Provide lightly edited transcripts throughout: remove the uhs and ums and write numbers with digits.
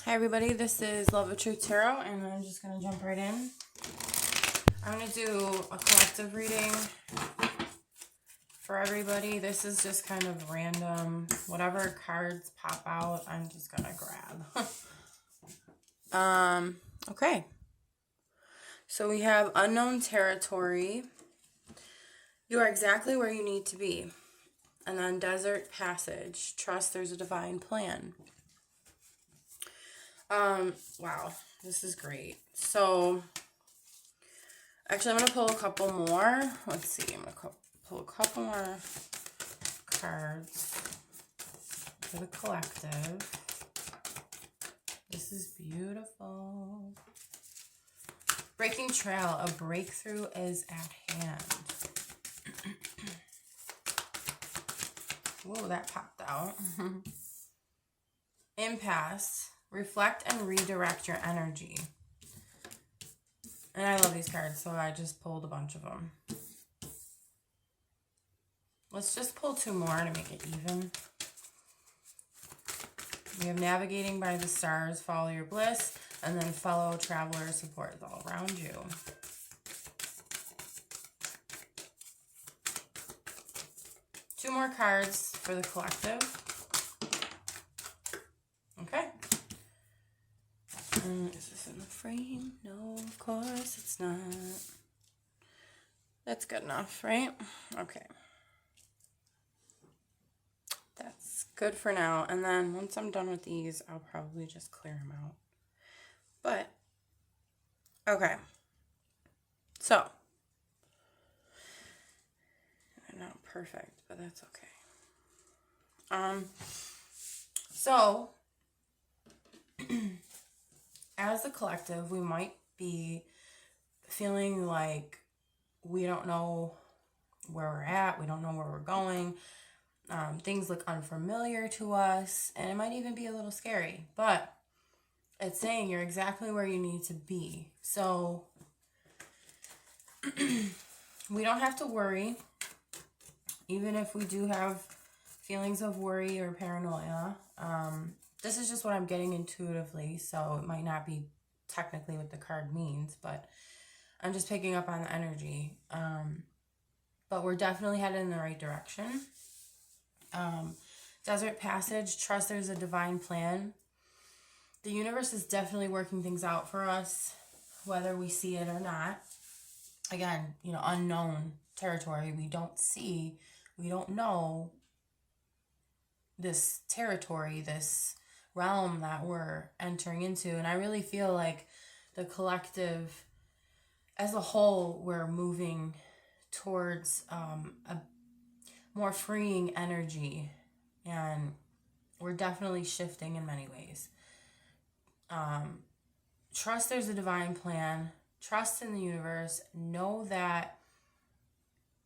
Hi everybody, this is Love of Truth Tarot, and I'm just going to jump right in. I'm going to do a collective reading for everybody. This is just kind of random. Whatever cards pop out, I'm just going to grab. Okay. So we have unknown territory. You are exactly where you need to be. And then desert passage. Trust there's a divine plan. Wow, this is great. So, actually, I'm going to pull a couple more. Let's see, I'm going to pull a couple more cards for the collective. This is beautiful. Breaking trail, a breakthrough is at hand. Whoa, that popped out. Impasse. Reflect and redirect your energy. And I love these cards, so I just pulled a bunch of them. Let's just pull two more to make it even. We have navigating by the stars, follow your bliss, and then fellow traveler support is all around you. Two more cards for the collective. Okay. Is this in the frame? No, of course it's not. That's good enough, right? Okay. That's good for now. And then once I'm done with these, I'll probably just clear them out. But, okay. So, they're not perfect, but that's okay. So, as a collective, we might be feeling like we don't know where we're at. We don't know where we're going. Things look unfamiliar to us, and it might even be a little scary. But it's saying you're exactly where you need to be. So we don't have to worry. Even if we do have feelings of worry or paranoia, this is just what I'm getting intuitively, so it might not be technically what the card means, but I'm just picking up on the energy. But we're definitely headed in the right direction. Desert passage, trust there's a divine plan. The universe is definitely working things out for us, whether we see it or not. Again, unknown territory. We don't see, we don't know this territory, this realm that we're entering into. And I really feel like the collective as a whole, we're moving towards a more freeing energy, and we're definitely shifting in many ways. Trust there's a divine plan. Trust in the universe. Know that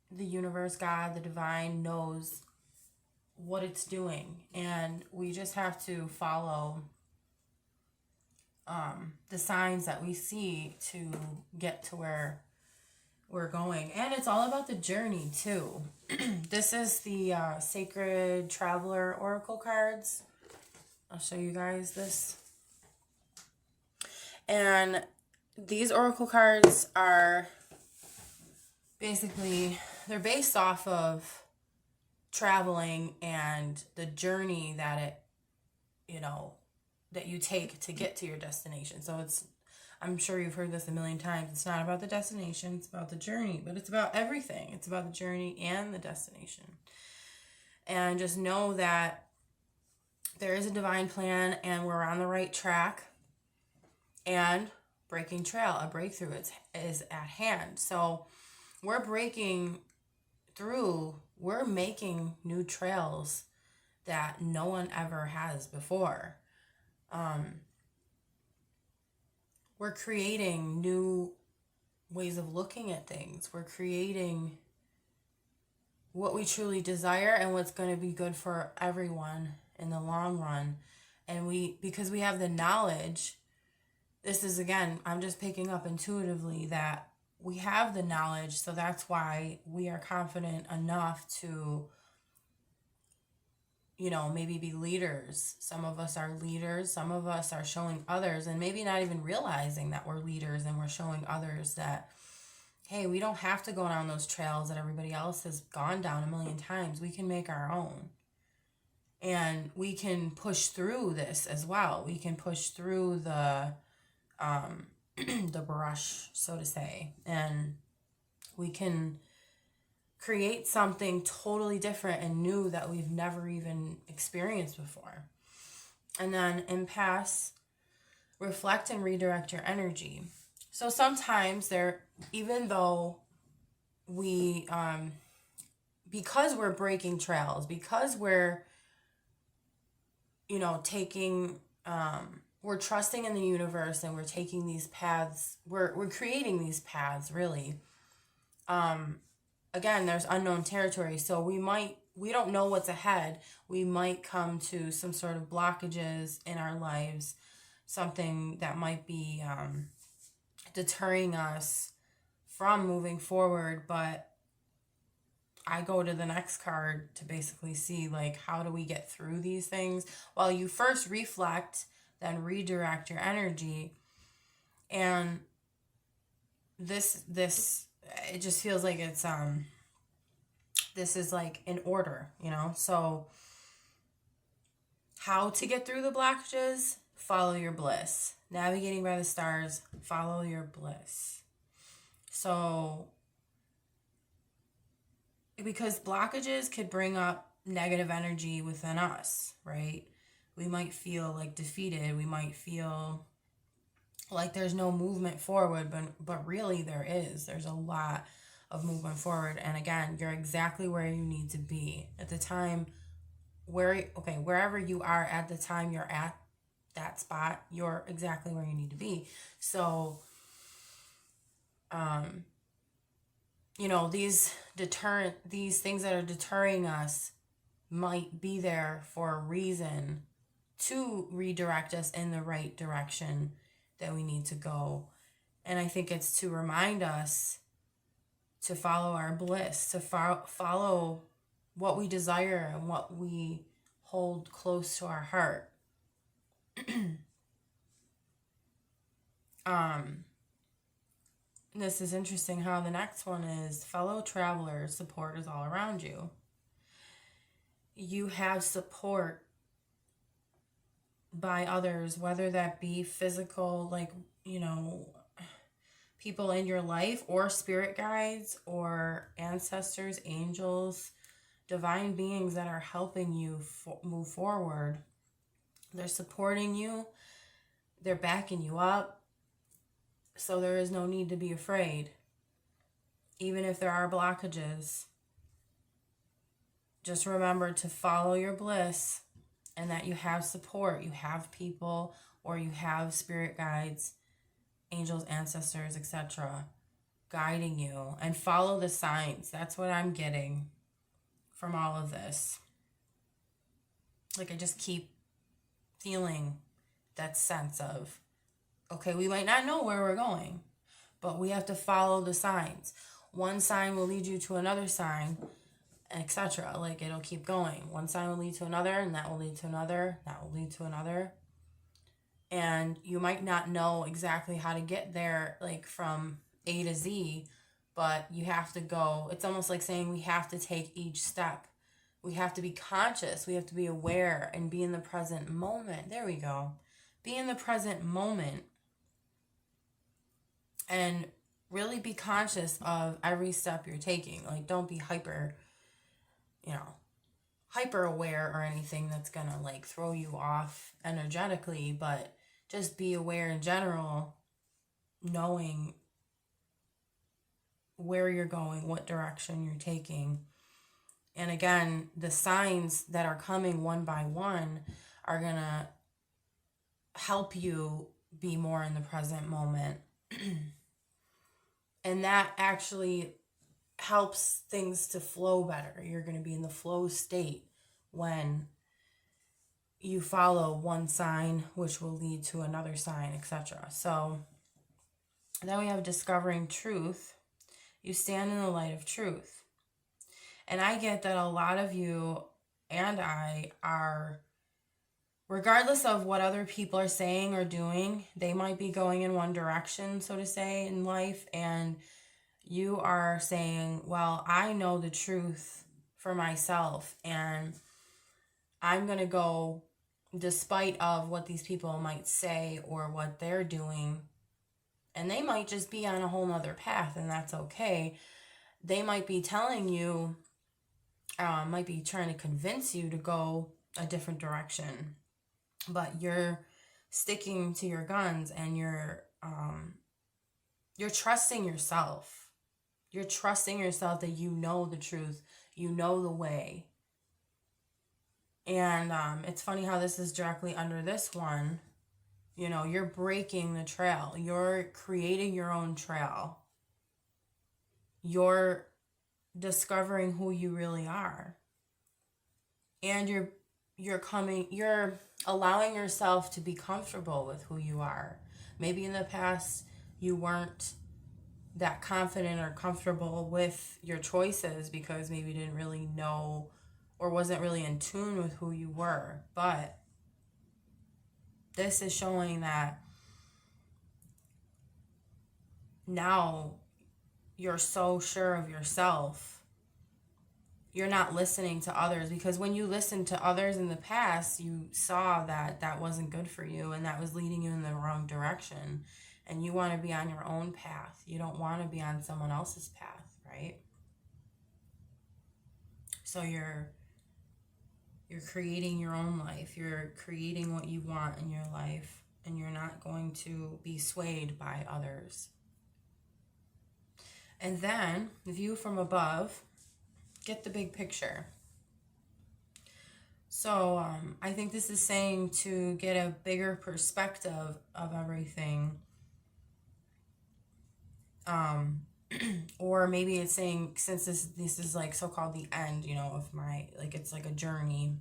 the universe, God, the divine, knows what it's doing, and we just have to follow the signs that we see to get to where we're going. And it's all about the journey too. This is the Sacred Traveler Oracle cards. I'll show you guys this. And these Oracle cards are basically, they're based off of traveling and the journey that that you take to get to your destination. So I'm sure you've heard this a million times. It's not about the destination, it's about the journey, but it's about everything. It's about the journey and the destination. And just know that there is a divine plan and we're on the right track. And breaking trail, a breakthrough is at hand. So we're breaking through, we're making new trails that no one ever has before. We're creating new ways of looking at things. We're creating what we truly desire and what's going to be good for everyone in the long run. And because we have the knowledge, this is, again, I'm just picking up intuitively that we have the knowledge, so that's why we are confident enough to, maybe be leaders. Some of us are leaders. Some of us are showing others, and maybe not even realizing that we're leaders, and we're showing others that, hey, we don't have to go down those trails that everybody else has gone down a million times. We can make our own. And we can push through this as well. We can push through the the brush, so to say. And we can create something totally different and new that we've never even experienced before. And then empaths reflect and redirect your energy. So sometimes even though we, because we're breaking trails, because we're, taking, we're trusting in the universe, and we're taking these paths, we're creating these paths, really. Again, there's unknown territory, so we don't know what's ahead. We might come to some sort of blockages in our lives, something that might be deterring us from moving forward. But I go to the next card to basically see, like, how do we get through these things? Well, you first reflect, then redirect your energy. And this it just feels like it's this is like in order, so how to get through the blockages? Follow your bliss. Navigating by the stars, follow your bliss. So because blockages could bring up negative energy within us, right? We might feel like defeated. We might feel like there's no movement forward, but really there is. There's a lot of movement forward. And again, you're exactly where you need to be at the time. Wherever you are at the time you're at that spot, you're exactly where you need to be. So, these things that are deterring us might be there for a reason, to redirect us in the right direction that we need to go. And I think it's to remind us to follow our bliss, to follow what we desire and what we hold close to our heart. This is interesting how the next one is fellow travelers, support is all around you. You have support by others, whether that be physical, like, people in your life, or spirit guides, or ancestors, angels, divine beings that are helping you move forward. They're supporting you. They're backing you up. So there is no need to be afraid. Even if there are blockages, just remember to follow your bliss, and that you have support. You have people, or you have spirit guides, angels, ancestors, etc. guiding you. And follow the signs. That's what I'm getting from all of this. Like, I just keep feeling that sense of, okay, we might not know where we're going, but we have to follow the signs. One sign will lead you to another sign, etc. Like, it'll keep going. One sign will lead to another, and that will lead to another, that will lead to another. And you might not know exactly how to get there, like from A to Z, but you have to go. It's almost like saying we have to take each step. We have to be conscious. We have to be aware and be in the present moment. There we go. Be in the present moment and really be conscious of every step you're taking. Like, don't be hyper aware or anything that's gonna like throw you off energetically, but just be aware in general, knowing where you're going, what direction you're taking. And again, the signs that are coming one by one are gonna help you be more in the present moment. And that actually helps things to flow better. You're going to be in the flow state when you follow one sign, which will lead to another sign, etc. So then we have discovering truth. You stand in the light of truth. And I get that a lot of you and I are, regardless of what other people are saying or doing, they might be going in one direction, so to say, in life, and you are saying, well, I know the truth for myself, and I'm going to go despite of what these people might say or what they're doing. And they might just be on a whole nother path, and that's okay. They might be telling you, might be trying to convince you to go a different direction, but you're sticking to your guns, and you're trusting yourself. You're trusting yourself that you know the truth, you know the way. And it's funny how this is directly under this one. You know, you're breaking the trail. You're creating your own trail. You're discovering who you really are. And you're allowing yourself to be comfortable with who you are. Maybe in the past you weren't that confident or comfortable with your choices because maybe you didn't really know or wasn't really in tune with who you were. But this is showing that now you're so sure of yourself. You're not listening to others, because when you listened to others in the past, you saw that that wasn't good for you and that was leading you in the wrong direction. And you want to be on your own path. You don't want to be on someone else's path, right? So you're creating your own life. You're creating what you want in your life, and you're not going to be swayed by others. And then, the view from above, get the big picture. So I think this is saying to get a bigger perspective of everything. Or maybe it's saying, since this is like so-called the end, you know, of my, like, it's like a journey,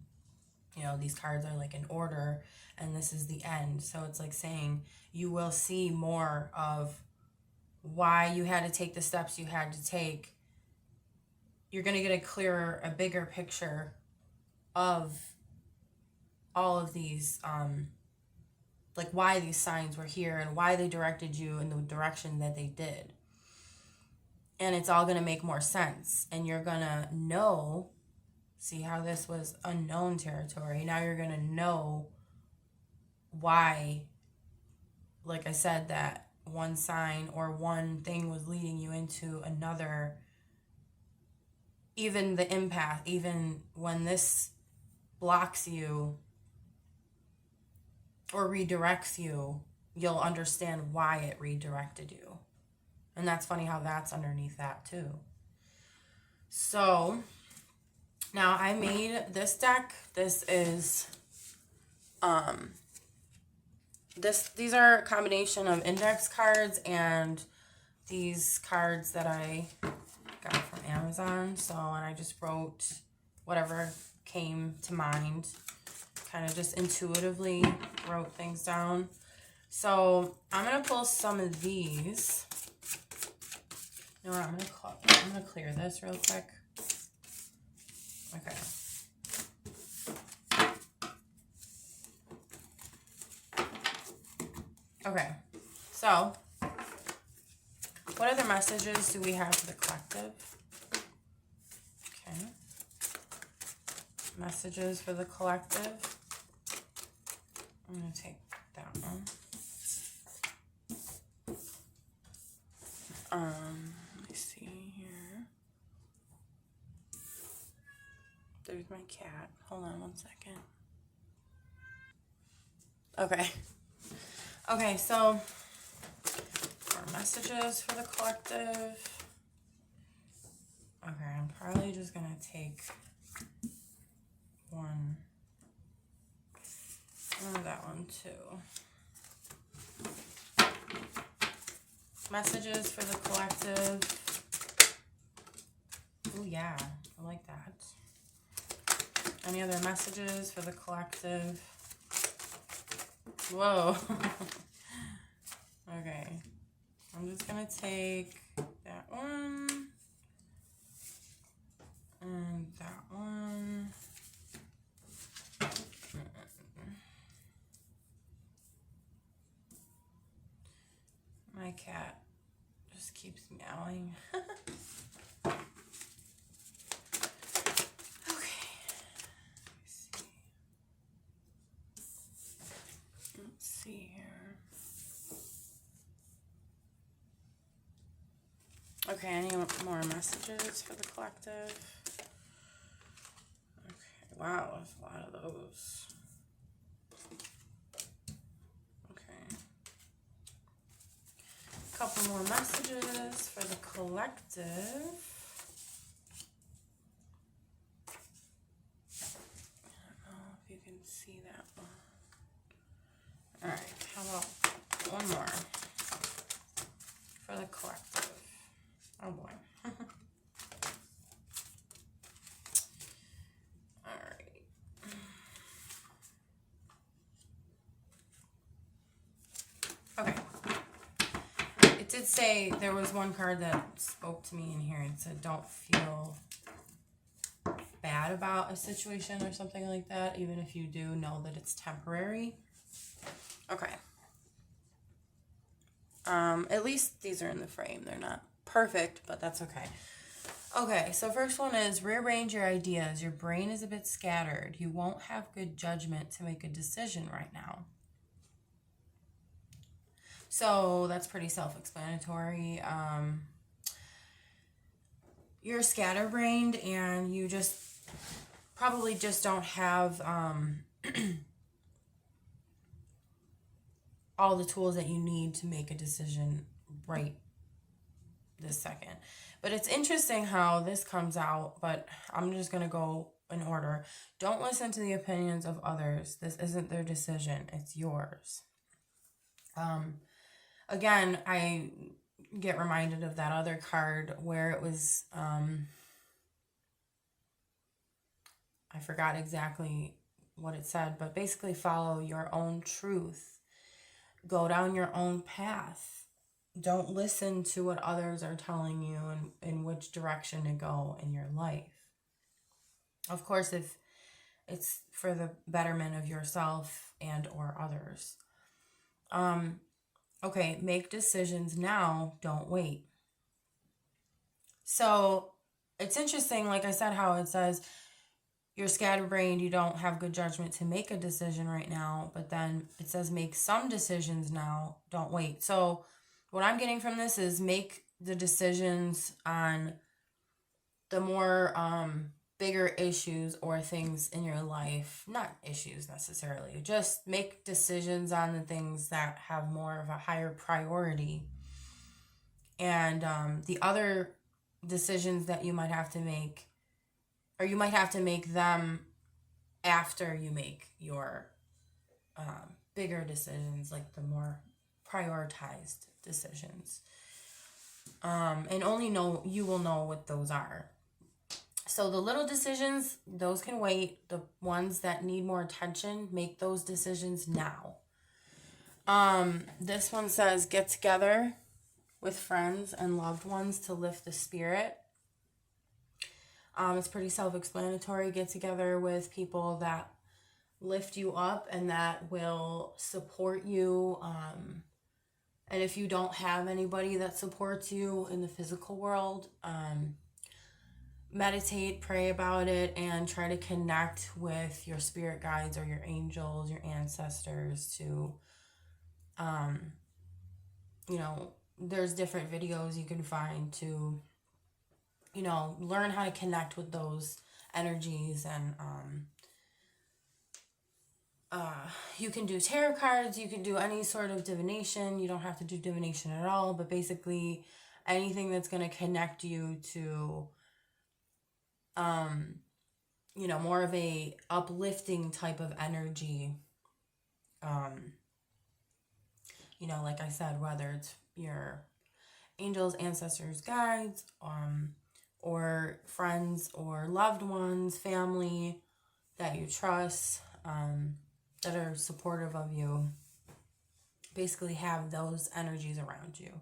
you know, these cards are like in order, and this is the end. So it's like saying you will see more of why you had to take the steps you had to take. You're going to get a bigger picture of all of these, like why these signs were here and why they directed you in the direction that they did. And it's all going to make more sense. And you're going to know, see how this was unknown territory. Now you're going to know why, like I said, that one sign or one thing was leading you into another. Even the empath, even when this blocks you or redirects you, you'll understand why it redirected you. And that's funny how that's underneath that too. So now I made this deck. This is these are a combination of index cards and these cards that I got from Amazon. So, and I just wrote whatever came to mind, kind of just intuitively wrote things down. So I'm gonna pull some of these. You know what, I'm gonna clear this real quick. Okay. Okay, so what other messages do we have for the collective? Okay. Messages for the collective. I'm going to take that one. Let me see here. There's my cat. Hold on one second. Okay. Okay, so more messages for the collective. Okay, I'm probably just going to take one. And that one too. Messages for the collective. Oh yeah, I like that. Any other messages for the collective? Whoa. Okay. I'm just going to take that one. And that one. My cat just keeps meowing. Okay. Let's see here. Okay, any more messages for the collective? Okay, wow, there's a lot of those. Okay. A couple more messages for the collective. I don't know if you can see that one. Alright, how about one more for the collective? Oh boy. Alright. Okay. It did say there was one card that spoke to me in here and said don't feel bad about a situation or something like that. Even if you do, know that it's temporary. Okay. At least these are in the frame. They're not perfect, but that's okay. Okay, so first one is rearrange your ideas. Your brain is a bit scattered. You won't have good judgment to make a decision right now. So that's pretty self-explanatory. You're scatterbrained and you just probably just don't have all the tools that you need to make a decision right this second. But it's interesting how this comes out, but I'm just going to go in order. Don't listen to the opinions of others. This isn't their decision. It's yours. Again, I get reminded of that other card where it was, I forgot exactly what it said, but basically follow your own truth. Go down your own path. Don't listen to what others are telling you and in which direction to go in your life. Of course, if it's for the betterment of yourself and or others. Okay, make decisions now. Don't wait. So it's interesting, like I said, how it says you're scatterbrained, you don't have good judgment to make a decision right now, but then it says make some decisions now, don't wait. So what I'm getting from this is make the decisions on the more bigger issues or things in your life, not issues necessarily, just make decisions on the things that have more of a higher priority. And the other decisions that you might have to make, or you might have to make them after you make your bigger decisions, like the more prioritized decisions. And only you will know what those are. So the little decisions, those can wait. The ones that need more attention, make those decisions now. This one says get together with friends and loved ones to lift the spirit. It's pretty self-explanatory. Get together with people that lift you up and that will support you. And if you don't have anybody that supports you in the physical world, meditate, pray about it, and try to connect with your spirit guides or your angels, your ancestors to, there's different videos you can find to, learn how to connect with those energies. And you can do tarot cards, you can do any sort of divination. You don't have to do divination at all, but basically anything that's going to connect you to more of a uplifting type of energy. Like I said, whether it's your angels, ancestors, guides, or friends or loved ones, family that you trust, that are supportive of you, basically have those energies around you.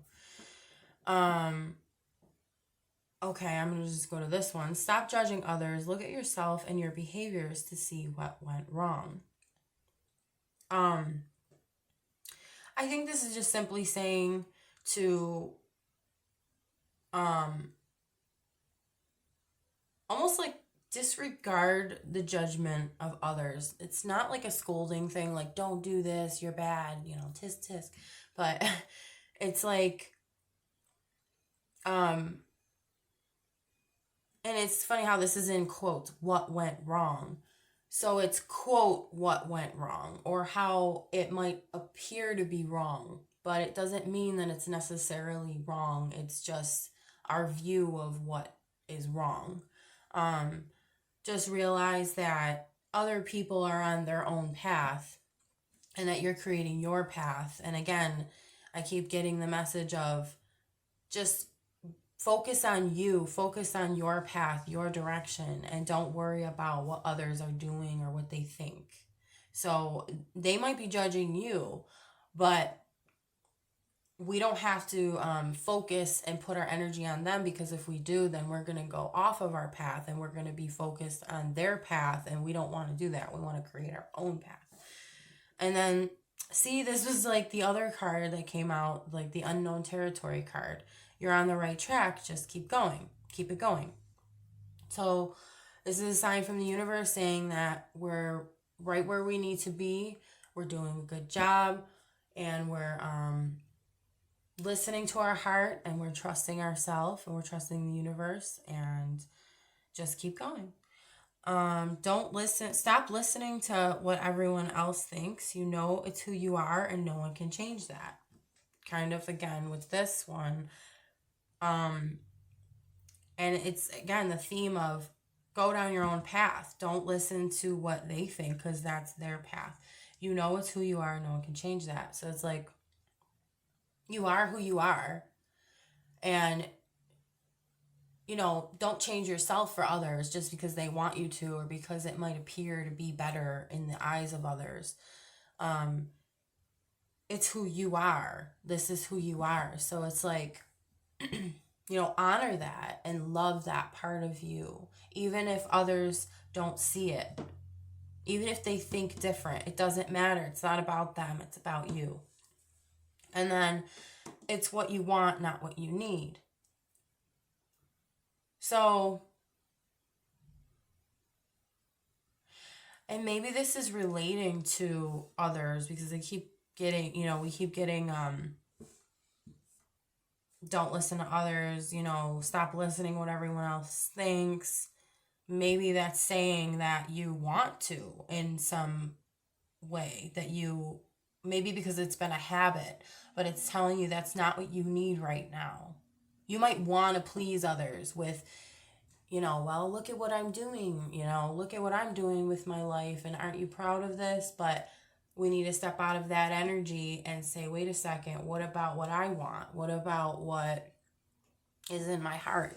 Okay, I'm going to just go to this one. Stop judging others. Look at yourself and your behaviors to see what went wrong. I think this is just simply saying to almost like disregard the judgment of others. It's not like a scolding thing, like don't do this, you're bad, tisk tisk. But it's like and it's funny how this is in quotes, what went wrong. So it's quote what went wrong, or how it might appear to be wrong, but it doesn't mean that it's necessarily wrong. It's just our view of what is wrong. Just realize that other people are on their own path and that you're creating your path. And again, I keep getting the message of just focus on you, focus on your path, your direction, and don't worry about what others are doing or what they think. So they might be judging you, but we don't have to focus and put our energy on them, because if we do, then we're going to go off of our path and we're going to be focused on their path, and we don't want to do that. We want to create our own path. And then, see, this was like the other card that came out, like the unknown territory card. You're on the right track. Just keep going. Keep it going. So this is a sign from the universe saying that we're right where we need to be. We're doing a good job, and we're listening to our heart, and we're trusting ourselves, and we're trusting the universe, and just keep going. Stop listening to what everyone else thinks. It's who you are, and no one can change that. Kind of again with this one. And it's again the theme of go down your own path. Don't listen to what they think, because that's their path. It's who you are, and no one can change that. So it's like, you are who you are, and don't change yourself for others just because they want you to, or because it might appear to be better in the eyes of others. It's who you are. This is who you are. So it's like, honor that and love that part of you, even if others don't see it, even if they think different. It doesn't matter. It's not about them. It's about you. And then it's what you want, not what you need. So, and maybe this is relating to others, because we keep getting, don't listen to others, stop listening what everyone else thinks. Maybe that's saying that you want to in some way, that you, maybe because it's been a habit, but it's telling you that's not what you need right now. You might want to please others with, well, look at what I'm doing, look at what I'm doing with my life, and aren't you proud of this? But we need to step out of that energy and say, wait a second, what about what I want? What about what is in my heart?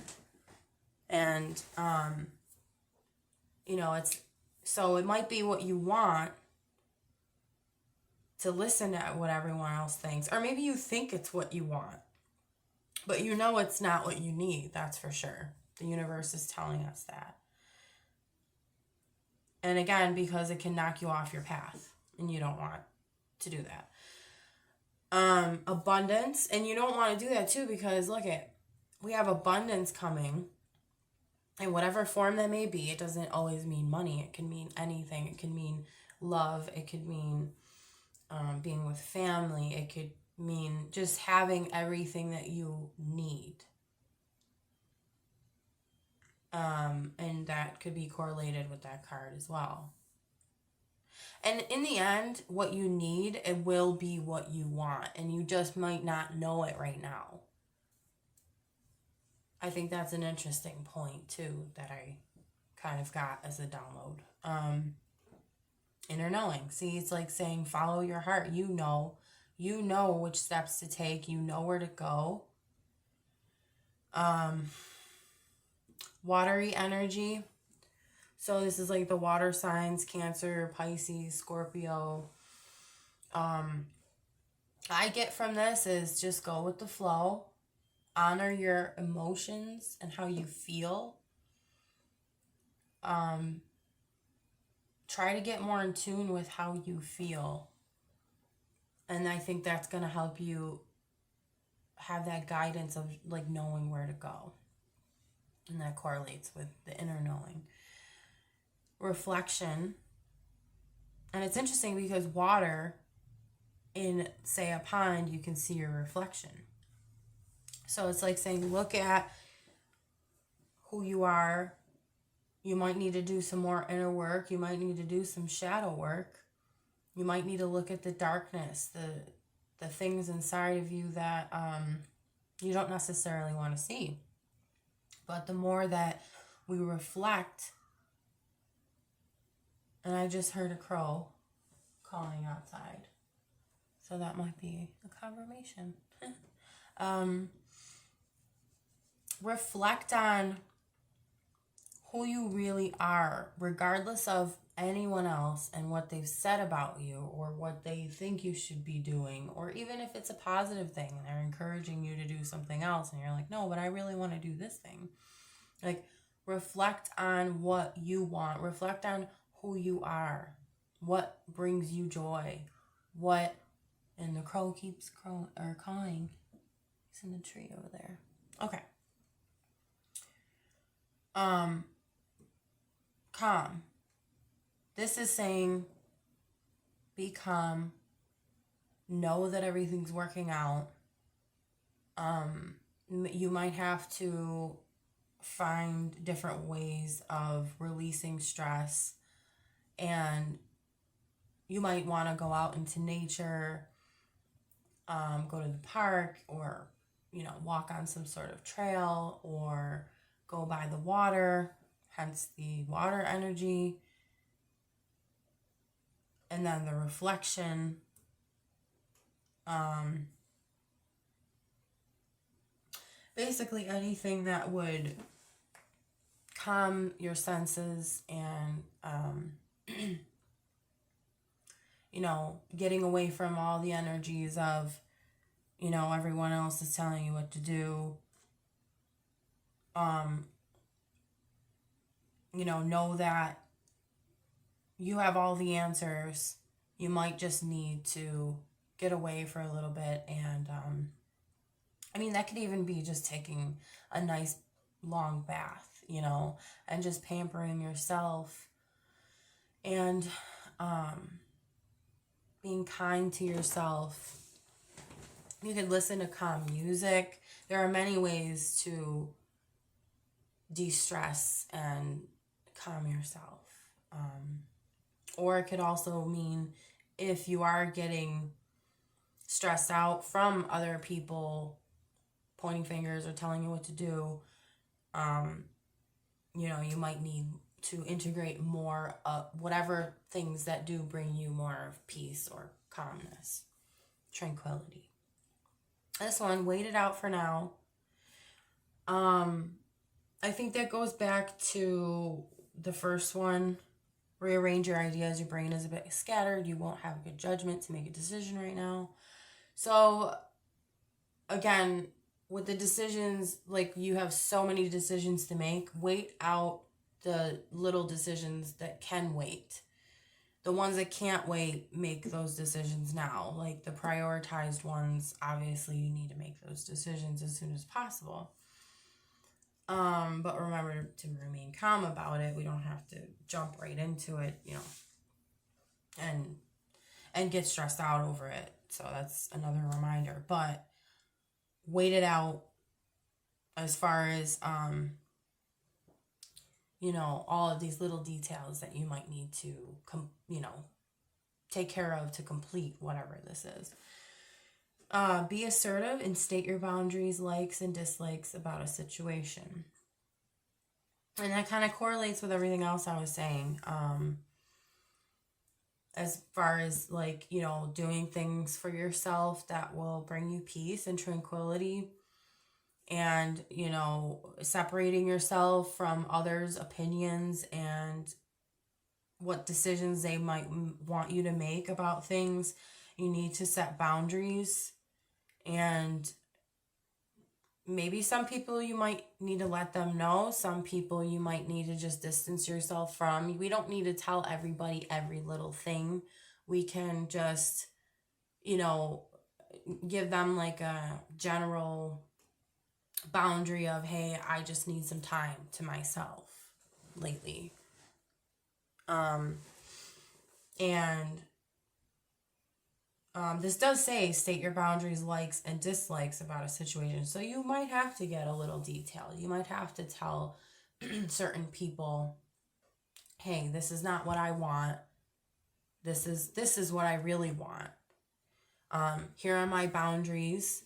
And, so it might be what you want to listen to what everyone else thinks. Or maybe you think it's what you want, but it's not what you need. That's for sure. The universe is telling us that. And again, because it can knock you off your path, and you don't want to do that. Abundance, and you don't want to do that too, because we have abundance coming in whatever form that may be. It doesn't always mean money. It can mean anything. It can mean love. It could mean being with family. It could mean just having everything that you need. And that could be correlated with that card as well. And in the end, what you need, it will be what you want, and you just might not know it right now. I think that's an interesting point too, that I kind of got as a download. Inner knowing. See, it's like saying follow your heart. You know which steps to take. You know where to go. Watery energy. So this is like the water signs: Cancer, Pisces, Scorpio. I get from this is just go with the flow. Honor your emotions and how you feel. Try to get more in tune with how you feel. And I think that's going to help you have that guidance of like knowing where to go. And that correlates with the inner knowing. Reflection. And it's interesting because water, in, say, a pond, you can see your reflection. So it's like saying, look at who you are. You might need to do some more inner work. You might need to do some shadow work. You might need to look at the darkness, the things inside of you that you don't necessarily want to see. But the more that we reflect, and I just heard a crow calling outside, so that might be a confirmation. Reflect on who you really are, regardless of anyone else and what they've said about you or what they think you should be doing, or even if it's a positive thing and they're encouraging you to do something else and you're like, no, but I really want to do this thing. Like, reflect on what you want. Reflect on who you are. What brings you joy. What, and the crow keeps calling. He's in the tree over there. Okay. Calm. This is saying be calm. Know that everything's working out. You might have to find different ways of releasing stress, and you might want to go out into nature, go to the park, or walk on some sort of trail, or go by the water, hence the water energy. And then the reflection, basically anything that would calm your senses and, getting away from all the energies of, everyone else is telling you what to do. Know that you have all the answers. You might just need to get away for a little bit. And, that could even be just taking a nice long bath, and just pampering yourself and being kind to yourself. You could listen to calm music. There are many ways to de-stress and calm yourself. Or it could also mean if you are getting stressed out from other people pointing fingers or telling you what to do, you might need to integrate more of whatever things that do bring you more of peace or calmness, tranquility. This one, wait it out for now. I think that goes back to the first one. Rearrange your ideas. Your brain is a bit scattered. You won't have good judgment to make a decision right now. So, again, with the decisions, like, you have so many decisions to make. Wait out the little decisions that can wait. The ones that can't wait, make those decisions now. Like, the prioritized ones, obviously, you need to make those decisions as soon as possible. But remember to remain calm about it. We don't have to jump right into it, and get stressed out over it. So that's another reminder. But wait it out as far as, all of these little details that you might need to, take care of to complete whatever this is. Be assertive and state your boundaries, likes and dislikes about a situation. And that kind of correlates with everything else I was saying. As far as doing things for yourself that will bring you peace and tranquility, and, separating yourself from others' opinions and what decisions they might want you to make about things. You need to set boundaries. And maybe some people you might need to let them know. Some people you might need to just distance yourself from. We don't need to tell everybody every little thing. We can just, give them like a general boundary of, hey, I just need some time to myself lately. And this does say state your boundaries, likes, and dislikes about a situation. So you might have to get a little detailed. You might have to tell certain people, hey, this is not what I want. This is what I really want. Here are my boundaries.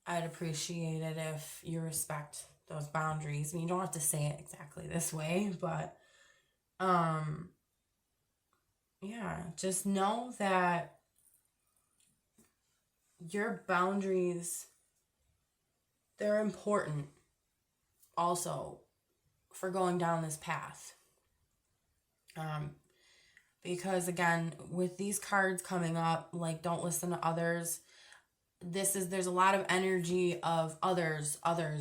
I'd appreciate it if you respect those boundaries. I mean, you don't have to say it exactly this way, but yeah, just know that your boundaries, they're important also for going down this path. Because again, with these cards coming up, like, don't listen to others. There's a lot of energy of others,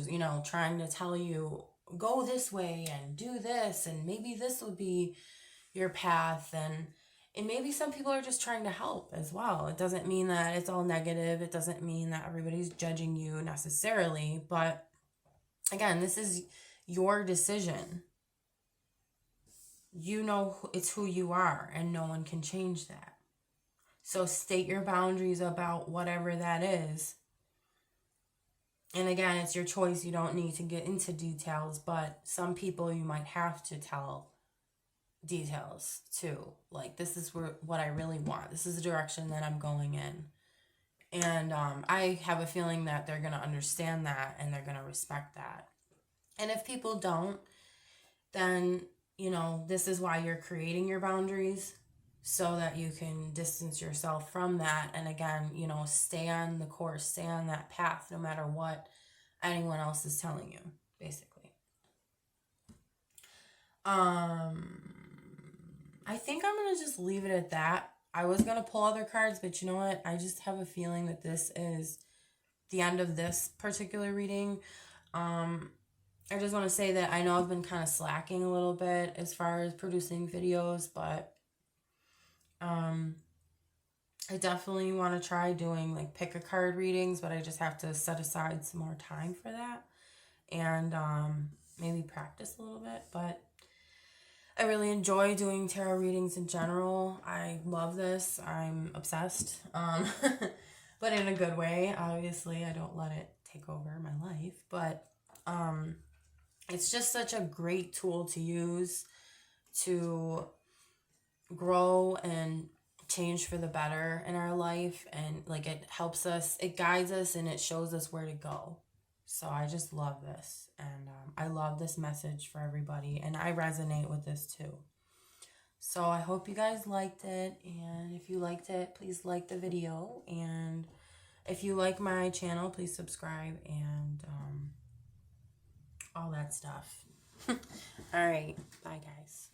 you know, trying to tell you, go this way and do this, and maybe this would be your path. And maybe some people are just trying to help as well. It doesn't mean that it's all negative. It doesn't mean that everybody's judging you necessarily. But again, this is your decision. You know it's who you are, and no one can change that. So state your boundaries about whatever that is. And again, it's your choice. You don't need to get into details, but some people you might have to tell details too. Like, this is what I really want. This is the direction that I'm going in. And I have a feeling that they're going to understand that, and they're going to respect that. And if people don't, then, you know, this is why you're creating your boundaries, so that you can distance yourself from that. And again, you know, stay on the course, stay on that path, no matter what anyone else is telling you, basically. I think I'm going to just leave it at that. I was going to pull other cards, but you know what? I just have a feeling that this is the end of this particular reading. I just want to say that I know I've been kind of slacking a little bit as far as producing videos, but I definitely want to try doing like pick a card readings, but I just have to set aside some more time for that, and maybe practice a little bit. But I really enjoy doing tarot readings in general. I love this. I'm obsessed, but in a good way. Obviously, I don't let it take over my life, but it's just such a great tool to use to grow and change for the better in our life. And like, it helps us, it guides us, and it shows us where to go. So I just love this, and I love this message for everybody, and I resonate with this too. So I hope you guys liked it, and if you liked it, please like the video, and if you like my channel, please subscribe, and all that stuff. All right, bye guys.